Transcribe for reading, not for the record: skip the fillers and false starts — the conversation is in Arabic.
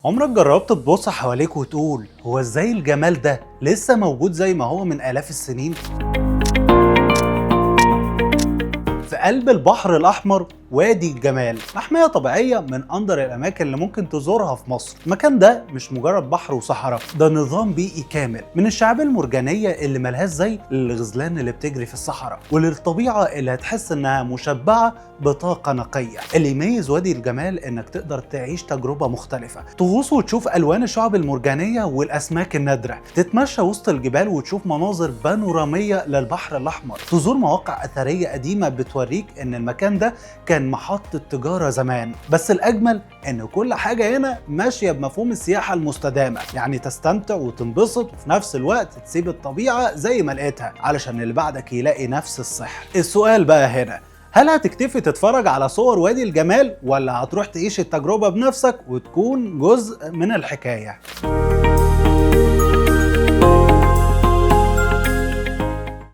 عمرك جربت تبص حواليك وتقول هو ازاي الجمال ده لسه موجود زي ما هو من آلاف السنين؟ في قلب البحر الأحمر وادي الجمال، محمية طبيعية من أندر الأماكن اللي ممكن تزورها في مصر. المكان ده مش مجرد بحر وصحراء، ده نظام بيئي كامل من الشعاب المرجانية اللي ملهاش زي للغزلان اللي بتجري في الصحراء، وللطبيعة اللي هتحس إنها مشبعة بطاقة نقية. اللي يميز وادي الجمال إنك تقدر تعيش تجربة مختلفة، تغوص وتشوف ألوان الشعاب المرجانية والأسماك النادرة، تتمشى وسط الجبال وتشوف مناظر بانورامية للبحر الأحمر، تزور مواقع أثرية قديمة بتوريك إن المكان ده كان محطة تجارة زمان. بس الأجمل إن كل حاجة هنا ماشية بمفهوم السياحة المستدامة، يعني تستمتع وتنبسط وفي نفس الوقت تسيب الطبيعة زي ما لقيتها علشان اللي بعدك يلاقي نفس السحر. السؤال بقى هنا، هل هتكتفي تتفرج على صور وادي الجمال ولا هتروح تعيش التجربة بنفسك وتكون جزء من الحكاية؟